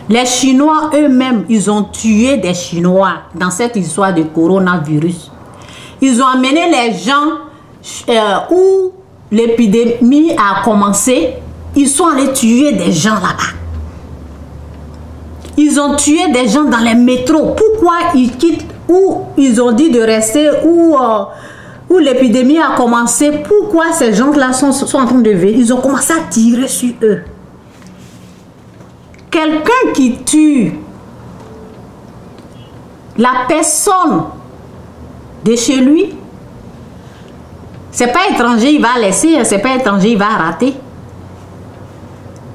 Les Chinois eux-mêmes, ils ont tué des Chinois dans cette histoire de coronavirus. Ils ont amené les gens où l'épidémie a commencé. Ils sont allés tuer des gens là-bas. Ils ont tué des gens dans les métros. Pourquoi ils quittent où ils ont dit de rester, où l'épidémie a commencé? Pourquoi ces gens-là sont en train de vivre? Ils ont commencé à tirer sur eux. Quelqu'un qui tue la personne de chez lui, c'est pas étranger, il va laisser, c'est pas étranger, il va rater.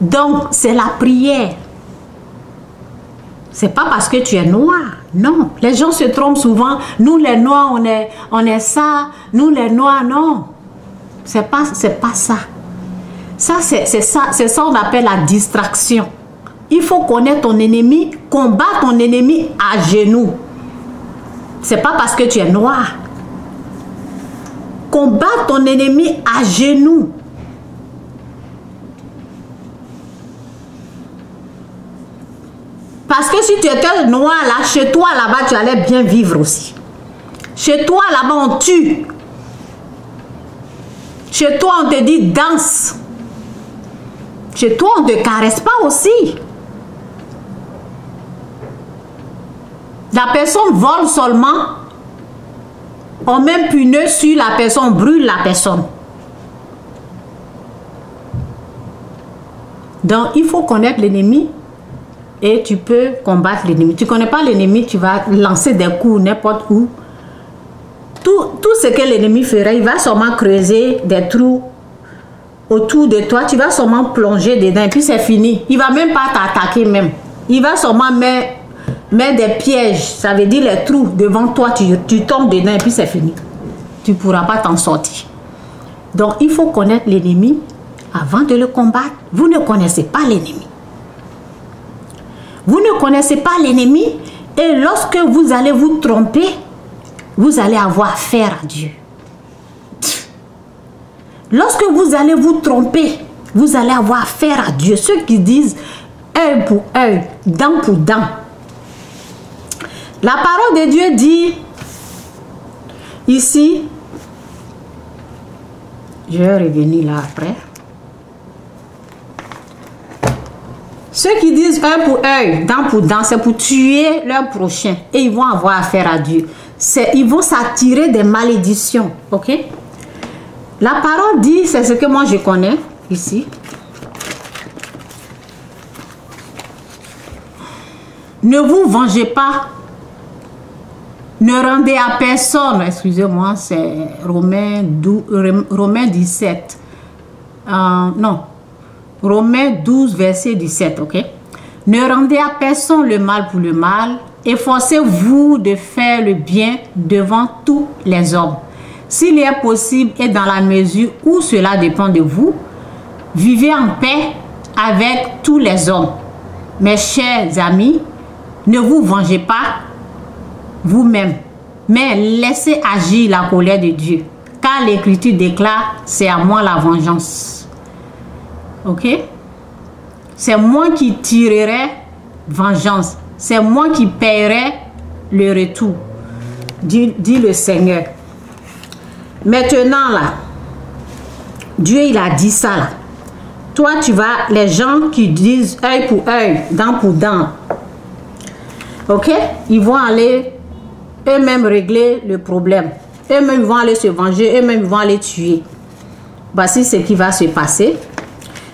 Donc, c'est la prière. C'est pas parce que tu es noir. Non, les gens se trompent souvent. Nous, les noirs, on est ça. Nous, les noirs, non. C'est pas ça. C'est ça qu'on appelle la distraction. Il faut connaître ton ennemi, combattre ton ennemi à genoux. C'est pas parce que tu es noir. Combattre ton ennemi à genoux. Parce que si tu étais noir là, chez toi là-bas, tu allais bien vivre aussi. Chez toi là-bas, on tue. Chez toi, on te dit danse. Chez toi, on ne te caresse pas aussi. La personne vole seulement. On met un pneu sur la personne, brûle la personne. Donc, il faut connaître l'ennemi. Et tu peux combattre l'ennemi. Tu ne connais pas l'ennemi, tu vas lancer des coups n'importe où. Tout ce que l'ennemi ferait, il va sûrement creuser des trous autour de toi. Tu vas sûrement plonger dedans et puis c'est fini. Il ne va même pas t'attaquer même. Il va sûrement mettre des pièges. Ça veut dire les trous devant toi. Tu tombes dedans et puis c'est fini. Tu ne pourras pas t'en sortir. Donc il faut connaître l'ennemi avant de le combattre. Vous ne connaissez pas l'ennemi. Vous ne connaissez pas l'ennemi et lorsque vous allez vous tromper, vous allez avoir affaire à Dieu. Lorsque vous allez vous tromper, vous allez avoir affaire à Dieu. Ceux qui disent œil pour œil, dent pour dent. La parole de Dieu dit ici, je vais revenir là après. Ceux qui disent œil pour œil, dent pour dent, c'est pour tuer leur prochain. Et ils vont avoir affaire à Dieu. Ils vont s'attirer des malédictions. Ok? La parole dit, c'est ce que moi je connais ici. Ne vous vengez pas. Ne rendez à personne. Excusez-moi, c'est Romains 17. Non. Romains 12, verset 17, ok? Ne rendez à personne le mal pour le mal. Efforcez-vous de faire le bien devant tous les hommes. S'il est possible et dans la mesure où cela dépend de vous, vivez en paix avec tous les hommes. Mes chers amis, ne vous vengez pas vous-même, mais laissez agir la colère de Dieu. Car l'Écriture déclare, c'est à moi la vengeance. Ok? C'est moi qui tirerai vengeance. C'est moi qui paierai le retour. Dit le Seigneur. Maintenant là, Dieu il a dit ça là. Toi tu vas, les gens qui disent œil pour œil, dent pour dent. Ok? Ils vont aller eux-mêmes régler le problème. Eux-mêmes vont aller se venger, eux-mêmes vont aller tuer. Voici ce qui va se passer.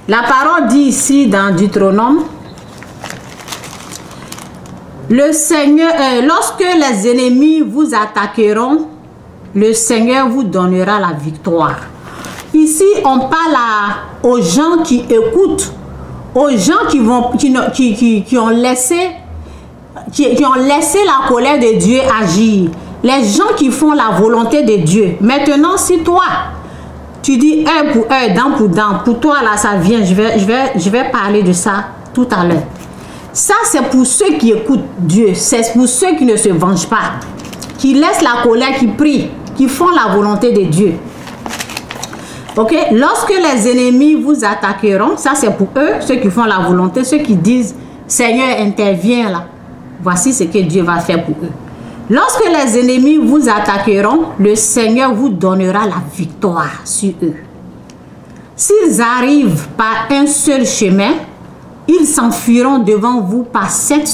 La parole dit ici dans Deutéronome, le Seigneur, lorsque les ennemis vous attaqueront, le Seigneur vous donnera la victoire. Ici, on parle aux gens qui écoutent, aux gens qui ont laissé la colère de Dieu agir. Les gens qui font la volonté de Dieu. Maintenant, si toi, tu dis œil pour œil, dent pour dent, pour toi là, ça vient. Je vais parler de ça tout à l'heure. Ça, c'est pour ceux qui écoutent Dieu. C'est pour ceux qui ne se vengent pas. Qui laissent la colère, qui prient, qui font la volonté de Dieu. Ok? Lorsque les ennemis vous attaqueront, ça c'est pour eux, ceux qui font la volonté, ceux qui disent Seigneur intervient là. Voici ce que Dieu va faire pour eux. Lorsque les ennemis vous attaqueront, le Seigneur vous donnera la victoire sur eux. S'ils arrivent par un seul chemin, ils s'enfuiront devant vous par 7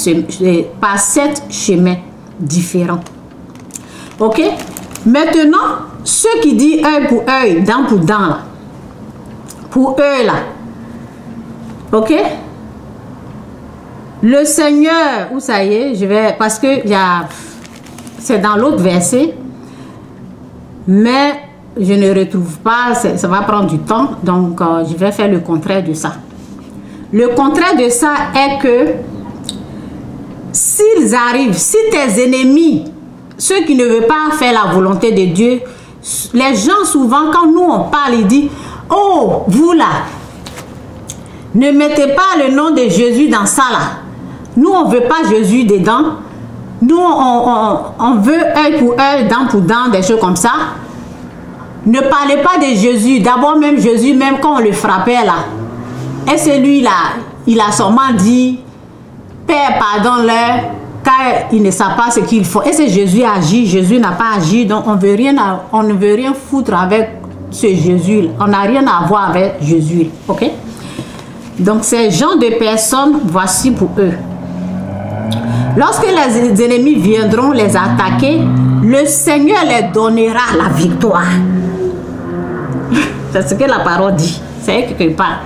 chemins différents. Ok? Maintenant, ceux qui disent œil pour œil, dent pour dent, là, pour eux là, ok? Le Seigneur, où ça y est, je vais, parce que c'est dans l'autre verset, mais je ne retrouve pas, ça va prendre du temps, donc je vais faire le contraire de ça. Le contraire de ça est que s'ils arrivent, si tes ennemis, ceux qui ne veulent pas faire la volonté de Dieu, les gens souvent, quand nous on parle, ils disent, oh, vous là, ne mettez pas le nom de Jésus dans ça là. Nous, on ne veut pas Jésus dedans. Nous, on veut œil pour œil, dent pour dent, des choses comme ça. Ne parlez pas de Jésus. D'abord, même Jésus, même quand on le frappait là, et celui-là, il a sûrement dit, Père, pardonne-leur, car ils ne savent pas ce qu'ils font. Et c'est Jésus agit, Jésus n'a pas agi, donc on ne veut rien foutre avec ce Jésus. On n'a rien à voir avec Jésus, ok? Donc ces gens de personnes, voici pour eux. Lorsque les ennemis viendront les attaquer, le Seigneur les donnera la victoire. C'est ce que la parole dit. C'est quelque part.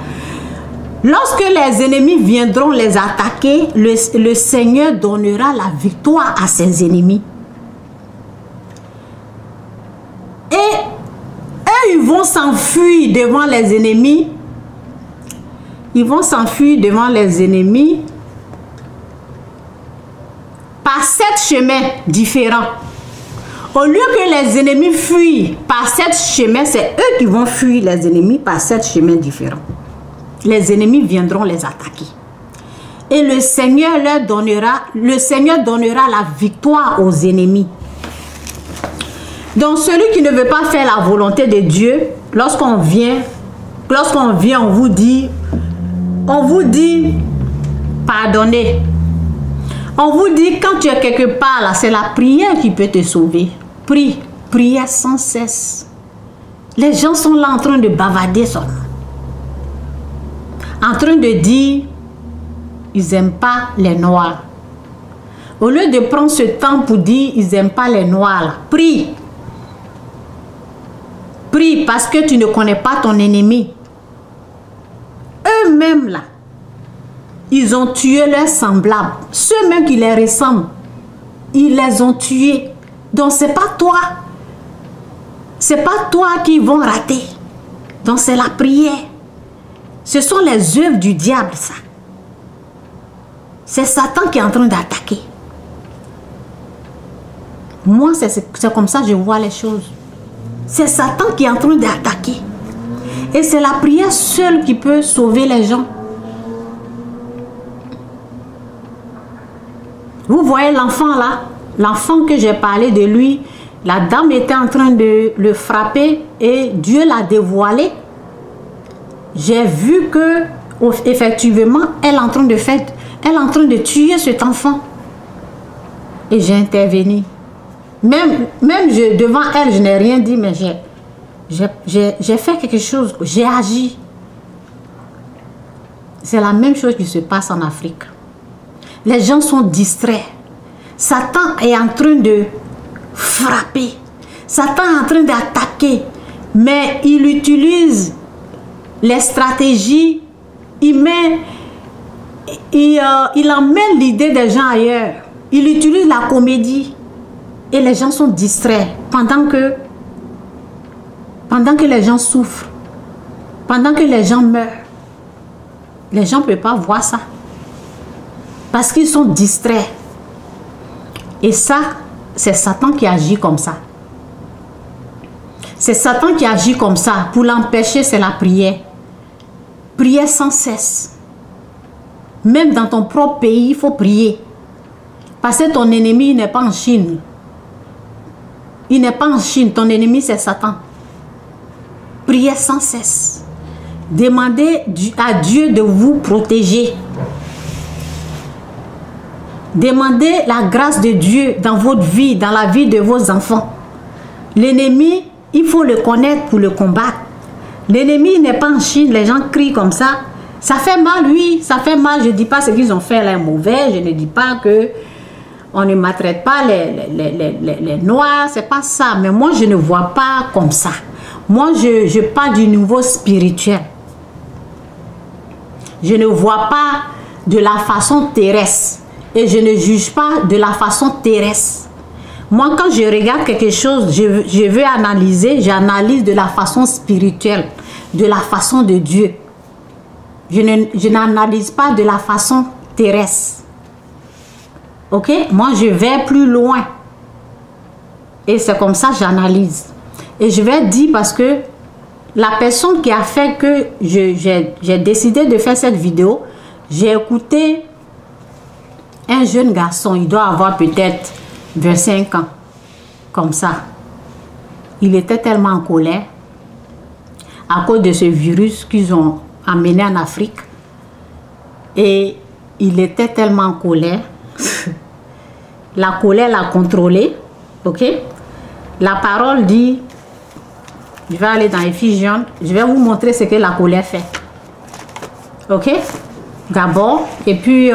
Lorsque les ennemis viendront les attaquer, le Seigneur donnera la victoire à ses ennemis. Et eux, ils vont s'enfuir devant les ennemis. Ils vont s'enfuir devant les ennemis par 7 chemins différents. Au lieu que les ennemis fuient par 7 chemins, c'est eux qui vont fuir les ennemis par 7 chemins différents. Les ennemis viendront les attaquer. Et le Seigneur donnera la victoire aux ennemis. Donc celui qui ne veut pas faire la volonté de Dieu, lorsqu'on vient, on vous dit pardonnez. On vous dit quand tu es quelque part là, c'est la prière qui peut te sauver. Prie, prière sans cesse. Les gens sont là en train de bavarder ça. En train de dire ils n'aiment pas les noirs. Au lieu de prendre ce temps pour dire ils n'aiment pas les noirs, là, prie. Prie parce que tu ne connais pas ton ennemi. Eux-mêmes là, ils ont tué leurs semblables. Ceux-mêmes qui les ressemblent, ils les ont tués. Donc c'est pas toi. C'est pas toi qui vont rater. Donc c'est la prière. Ce sont les œuvres du diable, ça. C'est Satan qui est en train d'attaquer. Moi, c'est comme ça que je vois les choses. C'est Satan qui est en train d'attaquer. Et c'est la prière seule qui peut sauver les gens. Vous voyez l'enfant là, l'enfant que j'ai parlé de lui, la dame était en train de le frapper et Dieu l'a dévoilé. J'ai vu que effectivement, elle est en train de tuer cet enfant. Et j'ai intervenu. Même devant elle, je n'ai rien dit, mais j'ai fait quelque chose, j'ai agi. C'est la même chose qui se passe en Afrique. Les gens sont distraits. Satan est en train de frapper. Satan est en train d'attaquer. Mais il utilise les stratégies. Il emmène l'idée des gens ailleurs. Il utilise la comédie. Et les gens sont distraits pendant que les gens souffrent. Pendant que les gens meurent. Les gens ne peuvent pas voir ça. Parce qu'ils sont distraits. Et ça, c'est Satan qui agit comme ça. C'est Satan qui agit comme ça. Pour l'empêcher, c'est la prière. Prière sans cesse. Même dans ton propre pays, il faut prier. Parce que ton ennemi n'est pas en Chine. Il n'est pas en Chine. Ton ennemi, c'est Satan. Priez sans cesse. Demandez à Dieu de vous protéger. Demandez la grâce de Dieu dans votre vie, dans la vie de vos enfants. L'ennemi, il faut le connaître pour le combattre. L'ennemi n'est pas en Chine, les gens crient comme ça. Ça fait mal, oui, ça fait mal. Je ne dis pas ce qu'ils ont fait là est mauvais. Je ne dis pas que on ne maltraite pas les noirs. C'est pas ça. Mais moi, je ne vois pas comme ça. Moi, je parle du niveau spirituel. Je ne vois pas de la façon terrestre. Et je ne juge pas de la façon terrestre. Moi, quand je regarde quelque chose, je veux analyser. J'analyse de la façon spirituelle, de la façon de Dieu. Je n'analyse pas de la façon terrestre. Ok? Moi, je vais plus loin. Et c'est comme ça que j'analyse. Et je vais dire parce que la personne qui a fait que j'ai décidé de faire cette vidéo, j'ai écouté un jeune garçon. Il doit avoir peut-être 25 ans. Comme ça. Il était tellement en colère à cause de ce virus qu'ils ont amené en Afrique. Et il était tellement en colère. La colère l'a contrôlé. Ok? La parole dit, je vais aller dans Éphésiens, je vais vous montrer ce que la colère fait. Ok? D'abord, et puis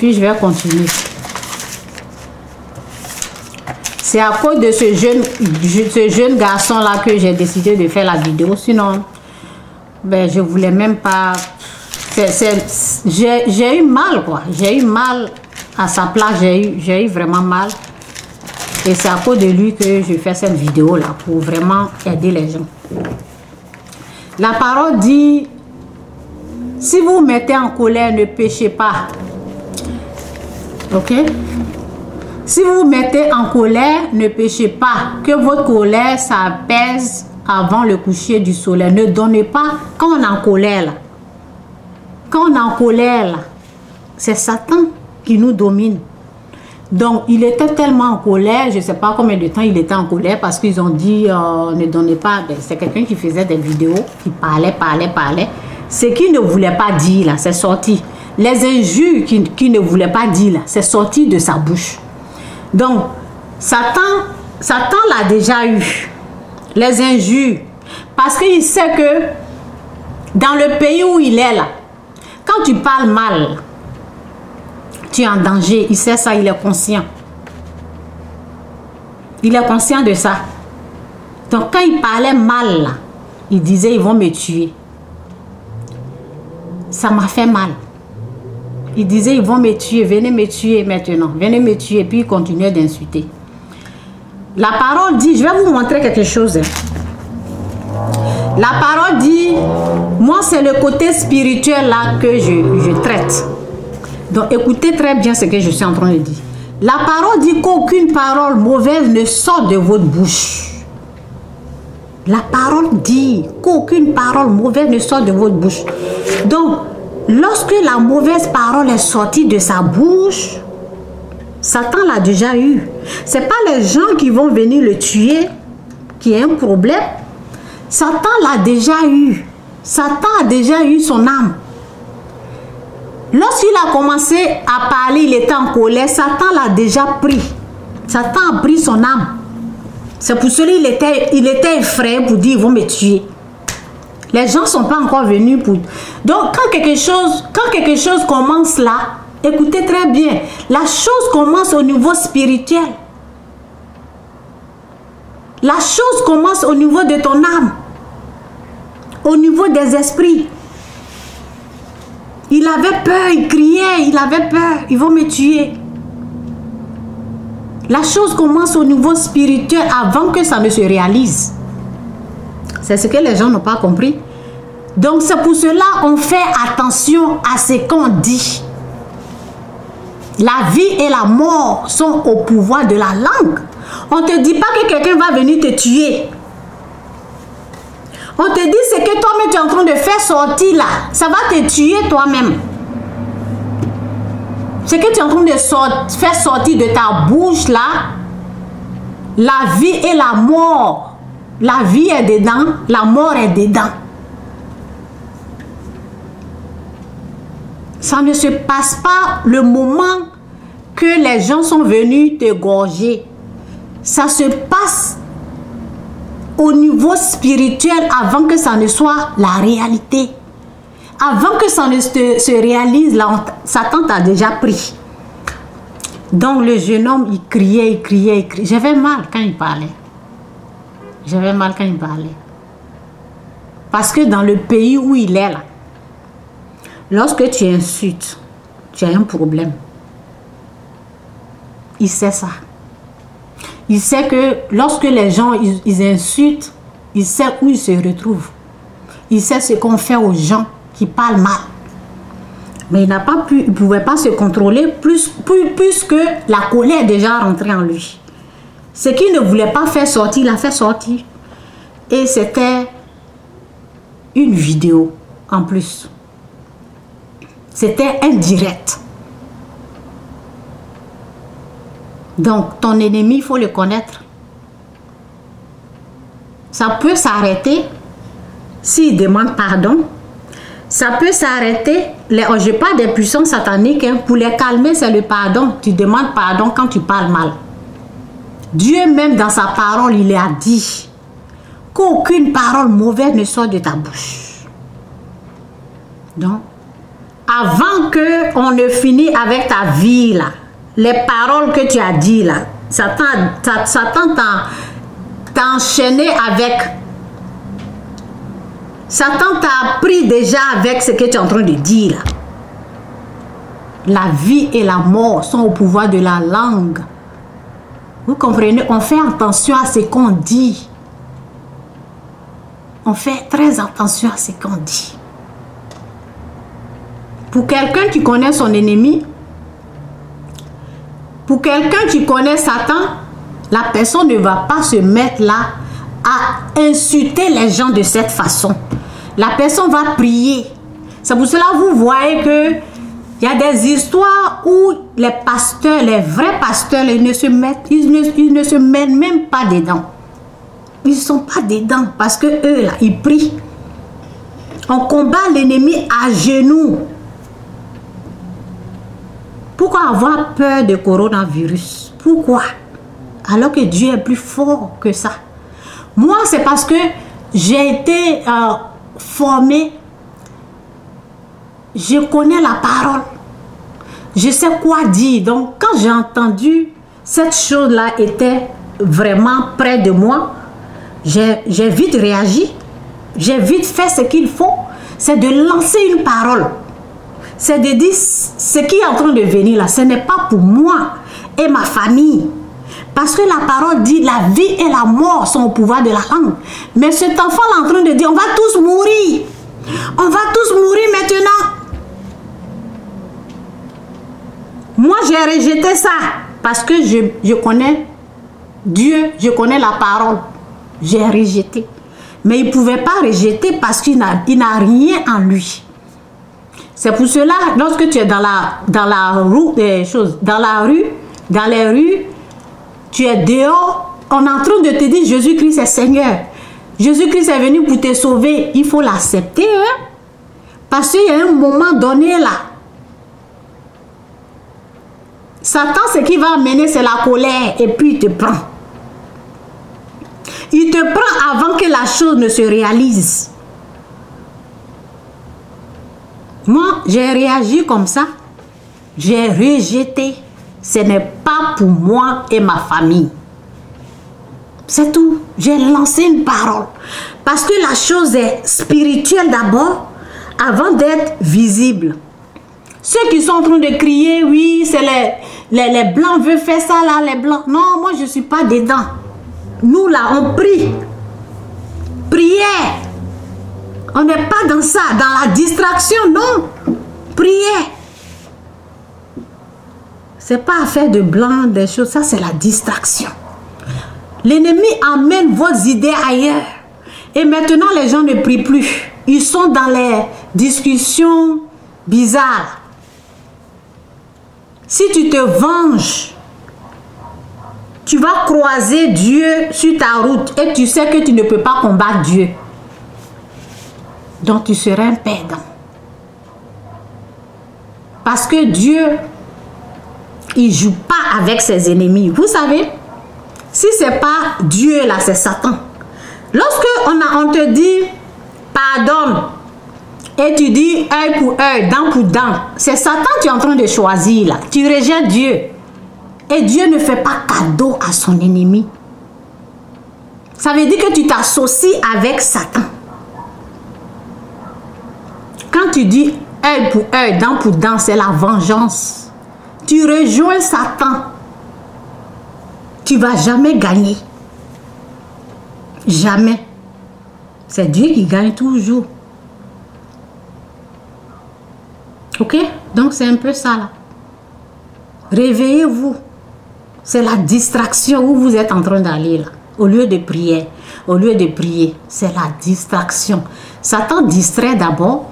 je vais continuer. C'est à cause de ce jeune garçon-là que j'ai décidé de faire la vidéo. Sinon, ben, je voulais même pas... J'ai eu mal, quoi. J'ai eu mal à sa place. J'ai eu vraiment mal. Et c'est à cause de lui que je fais cette vidéo-là, pour vraiment aider les gens. La parole dit, si vous vous mettez en colère, ne péchez pas. Ok? Si vous vous mettez en colère, ne péchez pas. Que votre colère s'apaise avant le coucher du soleil. Ne donnez pas quand on est en colère. Là. Quand on est en colère, là, c'est Satan qui nous domine. Donc, il était tellement en colère, je ne sais pas combien de temps il était en colère, parce qu'ils ont dit, ne donnez pas, c'est quelqu'un qui faisait des vidéos, qui parlait. Ce qu'il ne voulait pas dire, là, c'est sorti. Les injures qu'il ne voulait pas dire, là, c'est sorti de sa bouche. Donc, Satan l'a déjà eu, les injures, parce qu'il sait que dans le pays où il est là, quand tu parles mal, tu es en danger. Il sait ça, il est conscient. Il est conscient de ça. Donc, quand il parlait mal, là, il disait, ils vont me tuer. Ça m'a fait mal. Il disait, ils vont me tuer, venez me tuer maintenant. Venez me tuer, puis il continuait d'insulter. La parole dit, je vais vous montrer quelque chose. La parole dit, moi c'est le côté spirituel là que je traite. Donc écoutez très bien ce que je suis en train de dire. La parole dit qu'aucune parole mauvaise ne sort de votre bouche. La parole dit qu'aucune parole mauvaise ne sort de votre bouche. Donc, lorsque la mauvaise parole est sortie de sa bouche, Satan l'a déjà eu. Ce n'est pas les gens qui vont venir le tuer qui est un problème. Satan l'a déjà eu. Satan a déjà eu son âme. Lorsqu'il a commencé à parler, il était en colère. Satan l'a déjà pris. Satan a pris son âme. C'est pour cela qu'il était effrayé pour dire, ils vont me tuer. Les gens ne sont pas encore venus pour... Donc, quand quelque chose commence là, écoutez très bien, la chose commence au niveau spirituel. La chose commence au niveau de ton âme, au niveau des esprits. Il avait peur, il criait, il avait peur, ils vont me tuer. La chose commence au niveau spirituel avant que ça ne se réalise. C'est ce que les gens n'ont pas compris. Donc c'est pour cela qu'on fait attention à ce qu'on dit. La vie et la mort sont au pouvoir de la langue. On ne te dit pas que quelqu'un va venir te tuer. On te dit ce que toi-même tu es en train de faire sortir là. Ça va te tuer toi-même. Ce que tu es en train de faire sortir de ta bouche là, la vie et la mort. La vie est dedans, la mort est dedans. Ça ne se passe pas le moment que les gens sont venus te gorger. Ça se passe au niveau spirituel avant que ça ne soit la réalité. Avant que ça ne se réalise, là, Satan t'a déjà pris. Donc le jeune homme, il criait, il criait, il criait. J'avais mal quand il parlait. J'avais mal quand il parlait. Parce que dans le pays où il est là, lorsque tu insultes, tu as un problème. Il sait ça. Il sait que lorsque les gens ils insultent, il sait où ils se retrouvent. Il sait ce qu'on fait aux gens qui parlent mal. Mais il n'a pas pu, il ne pouvait pas se contrôler puisque la colère est déjà rentrée en lui. Ce qu'il ne voulait pas faire sortir, il l'a fait sortir. Et c'était une vidéo en plus. C'était indirect. Donc, ton ennemi, il faut le connaître. Ça peut s'arrêter s'il demande pardon. Ça peut s'arrêter. Je parle des puissances sataniques. Hein, pour les calmer, c'est le pardon. Tu demandes pardon quand tu parles mal. Dieu même dans sa parole, il a dit qu'aucune parole mauvaise ne sort de ta bouche. Donc, avant qu'on ne finisse avec ta vie, là, les paroles que tu as dit là, Satan t'a enchaîné avec. Satan t'a pris déjà avec ce que tu es en train de dire là. La vie et la mort sont au pouvoir de la langue. Vous comprenez? On fait attention à ce qu'on dit. On fait très attention à ce qu'on dit. Pour quelqu'un qui connaît son ennemi, pour quelqu'un qui connaît Satan, la personne ne va pas se mettre là à insulter les gens de cette façon. La personne va prier. C'est pour cela que vous voyez que il y a des histoires où les pasteurs, les vrais pasteurs, ils ne se mettent même pas dedans. Ils ne sont pas dedans parce que eux là, ils prient. On combat l'ennemi à genoux. Pourquoi avoir peur de coronavirus? Pourquoi? Alors que Dieu est plus fort que ça. Moi, c'est parce que j'ai été formée. Je connais la parole. Je sais quoi dire. Donc, quand j'ai entendu cette chose-là était vraiment près de moi, j'ai vite réagi. J'ai vite fait ce qu'il faut. C'est de lancer une parole. C'est de dire ce qui est en train de venir là, ce n'est pas pour moi et ma famille. Parce que la parole dit la vie et la mort sont au pouvoir de la langue. Mais cet enfant là est en train de dire on va tous mourir. On va tous mourir maintenant. Moi j'ai rejeté ça parce que je connais Dieu, je connais la parole. J'ai rejeté. Mais il ne pouvait pas rejeter parce qu'il n'a rien en lui. C'est pour cela, lorsque tu es dans la roue des choses, dans les rues, tu es dehors, on est en train de te dire Jésus-Christ est Seigneur. Jésus-Christ est venu pour te sauver. Il faut l'accepter, hein? Parce qu'il y a un moment donné là. Satan, ce qui va amener, c'est la colère et puis il te prend. Il te prend avant que la chose ne se réalise. Moi, j'ai réagi comme ça. J'ai rejeté. Ce n'est pas pour moi et ma famille. C'est tout. J'ai lancé une parole. Parce que la chose est spirituelle d'abord, avant d'être visible. Ceux qui sont en train de crier, oui, c'est les blancs veulent faire ça là, les blancs. Non, moi je ne suis pas dedans. Nous là, on prie. Prière. On n'est pas dans ça, dans la distraction, non. Prière. C'est pas affaire de blanc, des choses, ça c'est la distraction. L'ennemi amène vos idées ailleurs. Et maintenant, les gens ne prient plus. Ils sont dans les discussions bizarres. Si tu te venges, tu vas croiser Dieu sur ta route et tu sais que tu ne peux pas combattre Dieu. Donc tu seras un perdant. Parce que Dieu, il ne joue pas avec ses ennemis. Vous savez, si ce n'est pas Dieu là, c'est Satan. Lorsque on te dit pardonne et tu dis œil pour œil, dent pour dent, c'est Satan que tu es en train de choisir là. Tu rejettes Dieu. Et Dieu ne fait pas cadeau à son ennemi. Ça veut dire que tu t'associes avec Satan. Quand tu dis œil pour œil, dent pour dent, c'est la vengeance. Tu rejoins Satan. Tu ne vas jamais gagner. Jamais. C'est Dieu qui gagne toujours. Ok? Donc c'est un peu ça là. Réveillez-vous. C'est la distraction où vous êtes en train d'aller là. Au lieu de prier. Au lieu de prier. C'est la distraction. Satan distrait d'abord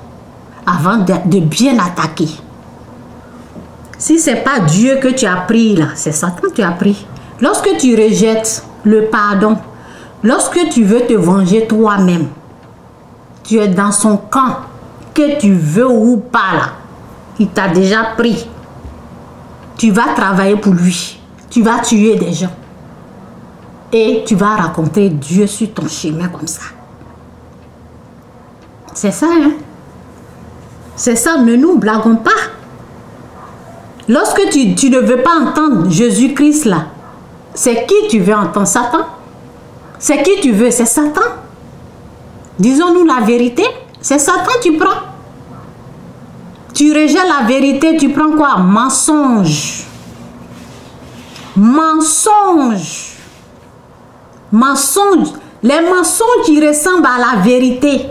avant de bien attaquer. Si ce n'est pas Dieu que tu as pris là, c'est Satan que tu as pris. Lorsque tu rejettes le pardon, lorsque tu veux te venger toi-même, tu es dans son camp, que tu veux ou pas là, il t'a déjà pris. Tu vas travailler pour lui, tu vas tuer des gens et tu vas raconter Dieu sur ton chemin comme ça. C'est ça, hein? C'est ça, ne nous blaguons pas. Lorsque tu ne veux pas entendre Jésus-Christ là, c'est qui tu veux entendre? Satan? C'est qui tu veux? C'est Satan. Disons-nous la vérité. C'est Satan que tu prends. Tu rejettes la vérité, tu prends quoi? Mensonge. Mensonge. Mensonge. Les mensonges qui ressemblent à la vérité.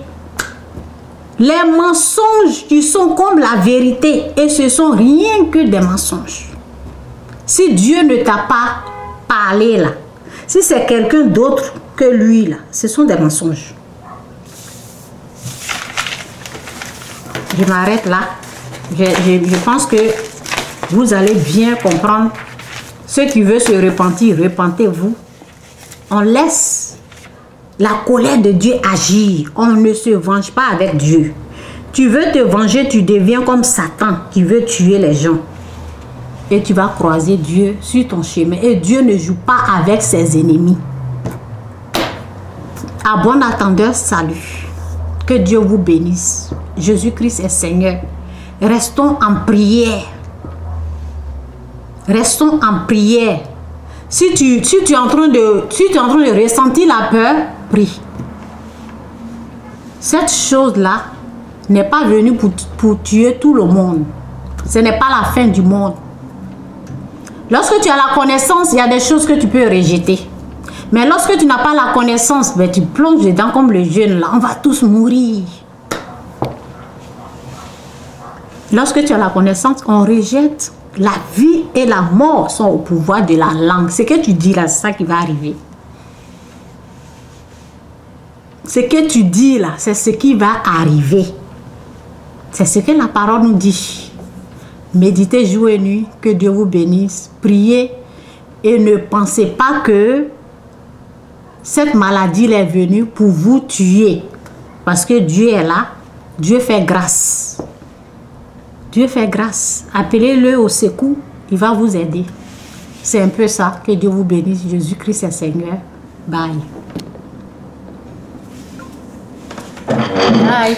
Les mensonges qui sont comme la vérité. Et ce sont rien que des mensonges. Si Dieu ne t'a pas parlé là, si c'est quelqu'un d'autre que lui là, ce sont des mensonges. Je m'arrête là. Je pense que vous allez bien comprendre. Ceux qui veulent se repentir, repentez-vous. On laisse la colère de Dieu agir. On ne se venge pas avec Dieu. Tu veux te venger, tu deviens comme Satan qui veut tuer les gens. Et tu vas croiser Dieu sur ton chemin. Et Dieu ne joue pas avec ses ennemis. À bon attendeur, salut. Que Dieu vous bénisse. Jésus-Christ est Seigneur. Restons en prière. Restons en prière. Si tu es en train de ressentir la peur, prie. Cette chose-là n'est pas venue pour tuer tout le monde. Ce n'est pas la fin du monde. Lorsque tu as la connaissance, il y a des choses que tu peux rejeter. Mais lorsque tu n'as pas la connaissance, ben, tu plonges dedans comme le jeune là. On va tous mourir. Lorsque tu as la connaissance, on rejette. La vie et la mort sont au pouvoir de la langue. Ce que tu dis là, c'est ça qui va arriver. Ce que tu dis là, c'est ce qui va arriver. C'est ce que la parole nous dit. Méditez jour et nuit, que Dieu vous bénisse. Priez et ne pensez pas que cette maladie est venue pour vous tuer. Parce que Dieu est là. Dieu fait grâce. Dieu fait grâce. Appelez-le au secours. Il va vous aider. C'est un peu ça. Que Dieu vous bénisse. Jésus-Christ est Seigneur. Bye. Bye.